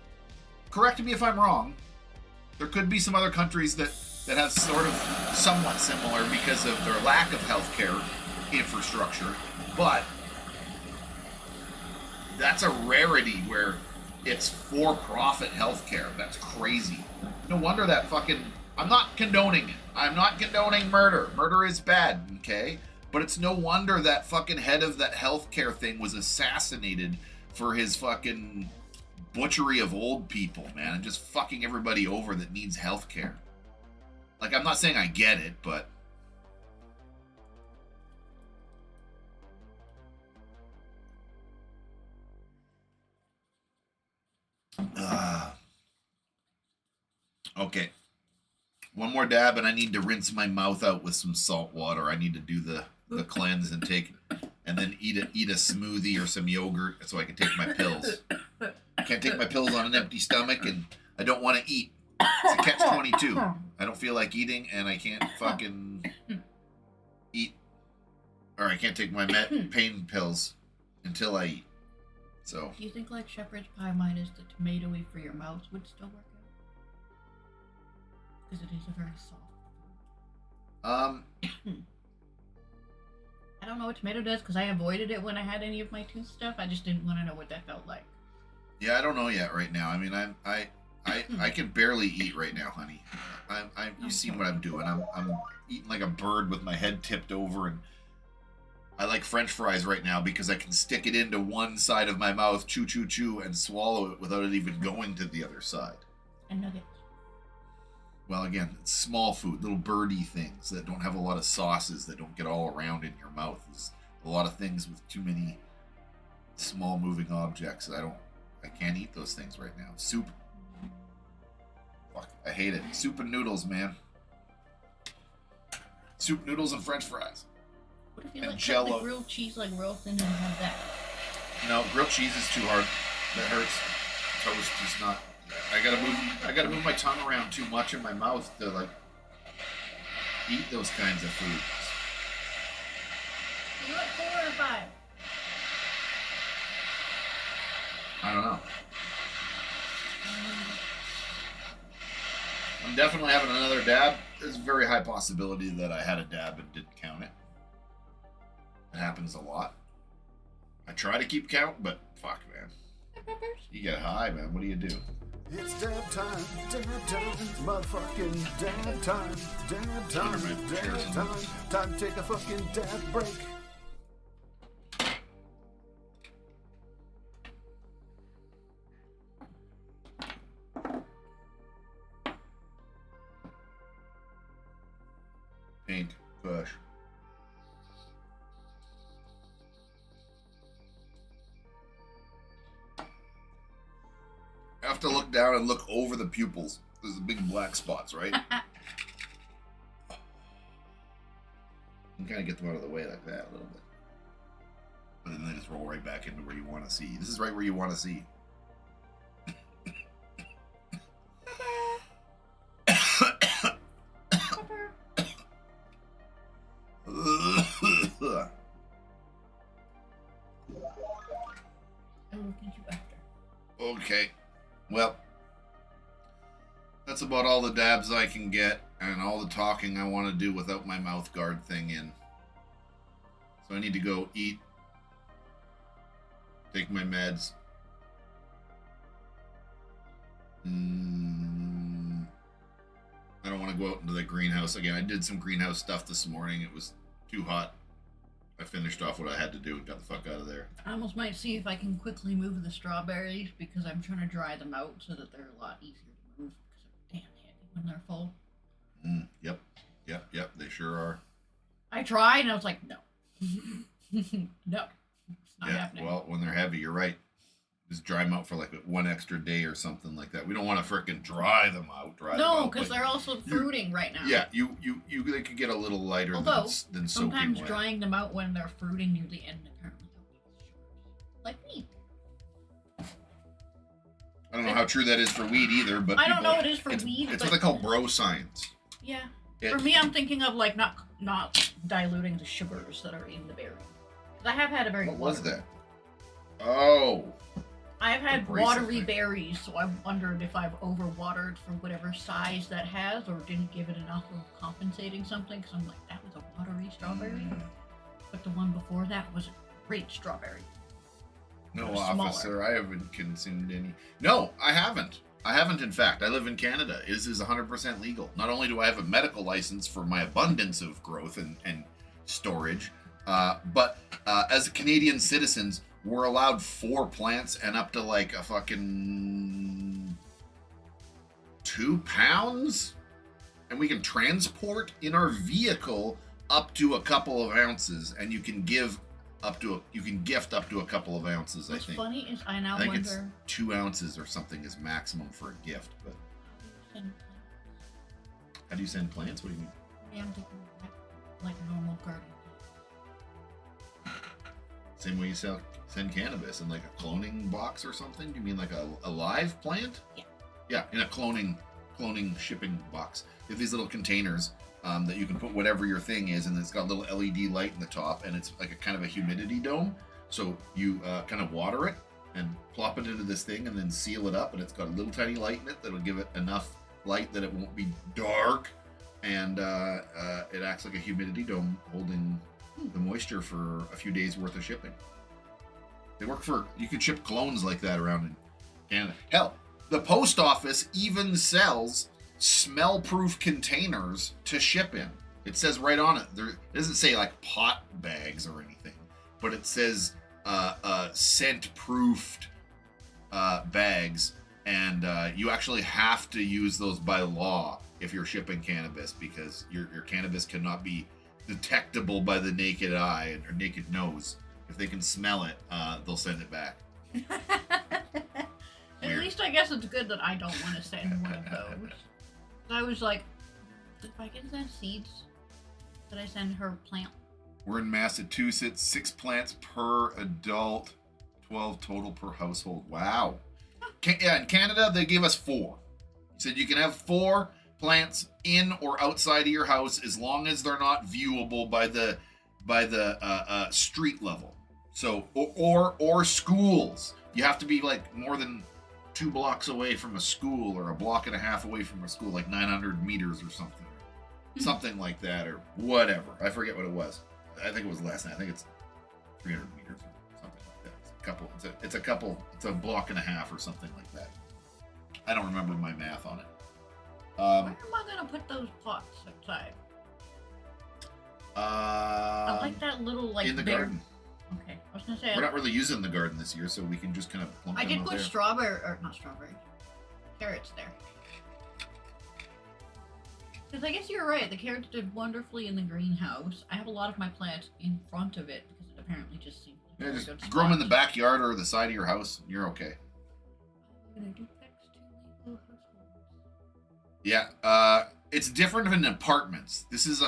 Correct me if I'm wrong. There could be some other countries that have sort of somewhat similar because of their lack of healthcare infrastructure, but that's a rarity where it's for-profit healthcare. That's crazy. No wonder that fucking... I'm not condoning it. I'm not condoning murder. Murder is bad, okay? But it's no wonder that fucking head of that healthcare thing was assassinated for his fucking butchery of old people, man, and just fucking everybody over that needs healthcare. Like, I'm not saying I get it, but... Okay. One more dab, and I need to rinse my mouth out with some salt water. I need to do the cleanse and then eat a smoothie or some yogurt so I can take my pills. I can't take my pills on an empty stomach, and I don't want to eat. It's a catch-22. I don't feel like eating, and I can't fucking eat, or I can't take my pain pills until I eat. So. Do you think like shepherd's pie minus the tomatoey for your mouth would still work out? Because it is a very soft. I don't know what tomato does because I avoided it when I had any of my tooth stuff. I just didn't want to know what that felt like. Yeah, I don't know yet right now. I mean, I can barely eat right now, honey. You see what I'm doing? I'm eating like a bird with my head tipped over, and I like French fries right now because I can stick it into one side of my mouth, chew, chew, chew, and swallow it without it even going to the other side. And nuggets. Well, again, it's small food, little birdie things that don't have a lot of sauces, that don't get all around in your mouth. There's a lot of things with too many small moving objects. I can't eat those things right now. Soup. Fuck, I hate it. Soup and noodles, man. Soup, noodles, and French fries. What if you like cut the grilled cheese like real thin and have that? No, grilled cheese is too hard. That hurts. Toast is not. I gotta move my tongue around too much in my mouth to like eat those kinds of foods. You want 4 or 5? I don't know. I'm definitely having another dab. There's a very high possibility that I had a dab and didn't count it. It happens a lot. I try to keep count, but fuck, man. You get high, man. What do you do? It's dab time, motherfucking dab time, dab time, time to take a fucking dab break. Pink, push. I have to look down and look over the pupils. There's the big black spots, right? You kind of get them out of the way like that a little bit. But then they just roll right back into where you want to see. This is right where you want to see. I will look at you after. Okay. Well, that's about all the dabs I can get and all the talking I want to do without my mouth guard thing in. So I need to go eat, take my meds. I don't want to go out into the greenhouse again. I did some greenhouse stuff this morning. It was too hot. I finished off what I had to do and got the fuck out of there. I almost might see if I can quickly move the strawberries because I'm trying to dry them out so that they're a lot easier to move because they're damn heavy when they're full. Yep, they sure are. I tried and I was like, no. No, it's not happening. Well, when they're heavy, you're right. Just dry them out for like 1 extra day or something like that. We don't want to frickin' dry them out. No, because they're also fruiting right now. Yeah, they could get a little lighter Although, than soaking sometimes wet. drying them out when they're fruiting near the end apparently helps sugars. Like me. I don't know how true that is for weed either, but I don't know it is for weed. It's but what they call bro science. Yeah. For me, I'm thinking of like not diluting the sugars that are in the berry. I have had a very. What was that? Oh. I've had Abrasive watery thing. berries, so I wondered if I've overwatered for whatever size that has, or didn't give it enough of compensating something. Because I'm like, that was a watery strawberry, but the one before that was a great strawberry. No, They're officer, smaller. I haven't consumed any. No, I haven't. I haven't, in fact. I live in Canada. This is 100% legal. Not only do I have a medical license for my abundance of growth and storage, but as Canadian citizens, we're allowed 4 plants and up to like a fucking 2 pounds. And we can transport in our vehicle up to a couple of ounces, and you can gift up to a couple of ounces. What's I think. funny is I now I think wonder. it's 2 ounces or something is maximum for a gift. But how do you send plants? What do you mean? Yeah, I'm thinking like normal garden. Same way you send cannabis in like a cloning box or something? Do you mean like a live plant? Yeah. Yeah, in a cloning shipping box. They have these little containers that you can put whatever your thing is, and it's got a little LED light in the top, and it's like a kind of a humidity dome. So you kind of water it and plop it into this thing and then seal it up, and it's got a little tiny light in it that'll give it enough light that it won't be dark, and it acts like a humidity dome holding the moisture for a few days worth of shipping. They work for, you could ship clones like that around in Canada. Hell, the post office even sells smell-proof containers to ship in. It says right on it, it doesn't say like pot bags or anything, but it says scent-proofed bags, and you actually have to use those by law if you're shipping cannabis, because your cannabis cannot be detectable by the naked eye or naked nose. If they can smell it, they'll send it back. At least I guess it's good that I don't want to send one of those. I was like, if I can send seeds, did I send her plant? We're in Massachusetts, 6 plants per adult, 12 total per household. Wow. Yeah, in Canada, they gave us 4. You said you can have 4 plants in or outside of your house as long as they're not viewable by the street level. So or schools. You have to be like more than 2 blocks away from a school, or a block and a half away from a school, like 900 meters or something. Something like that, or whatever. I forget what it was. I think it was less than. I think it's 300 meters or something like that. It's a block and a half or something like that. I don't remember my math on it. Where am I gonna put those pots outside? I like that little like in the bare... garden. Okay, I was gonna say We're not really using the garden this year, so we can just kind of plunk I them did out put there. not strawberry, carrots there. Because I guess you're right. The carrots did wonderfully in the greenhouse. I have a lot of my plants in front of it because it apparently just seems like Yeah, a just good grow them in spot. the backyard or the side of your house. You're okay. I'm gonna do text to legal households. Yeah, it's different in apartments. This is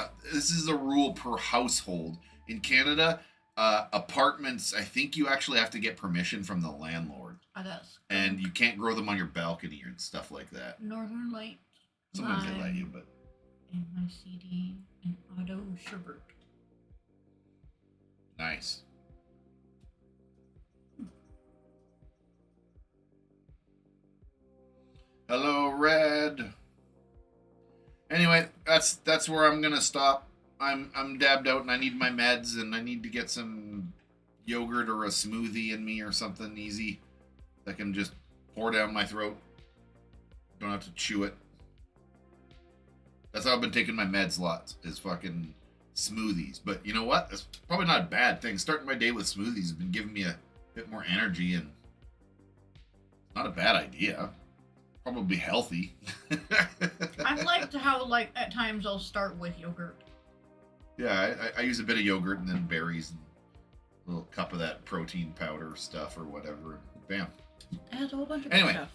a rule per household. In Canada, apartments, I think you actually have to get permission from the landlord, Oh, that's and you can't grow them on your balcony and stuff like that. Northern Lights. Sometimes they let you, but And my CD and Auto Sherbert. nice. Hello, Red. Anyway, that's where I'm gonna stop. I'm dabbed out and I need my meds, and I need to get some yogurt or a smoothie in me or something easy that can just pour down my throat. Don't have to chew it. That's how I've been taking my meds lots, is fucking smoothies. But you know what? That's probably not a bad thing. Starting my day with smoothies has been giving me a bit more energy, and not a bad idea. Probably healthy. I've liked how, like, at times I'll start with yogurt. Yeah, I use a bit of yogurt and then berries and a little cup of that protein powder stuff or whatever. And bam. It has a whole bunch of Anyway. stuff.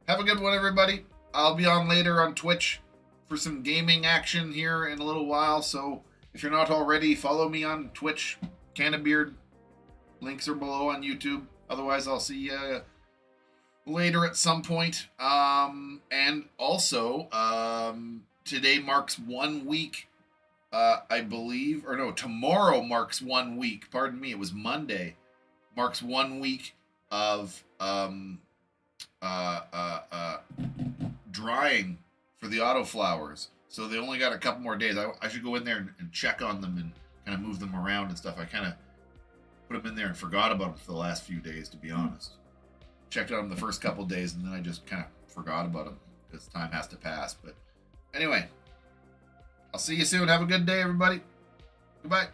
Have a good one, everybody. I'll be on later on Twitch for some gaming action here in a little while. So if you're not already, follow me on Twitch, Cannabeard. Links are below on YouTube. Otherwise, I'll see you later at some point. And also, today marks 1 week, I believe, or no, tomorrow marks 1 week. Pardon me, it was Monday. Marks 1 week of drying for the autoflowers. So they only got a couple more days. I should go in there and check on them and kind of move them around and stuff. I kind of put them in there and forgot about them for the last few days, to be honest. Checked on them the first couple days, and then I just kind of forgot about them because time has to pass. But anyway, I'll see you soon. Have a good day, everybody. Goodbye.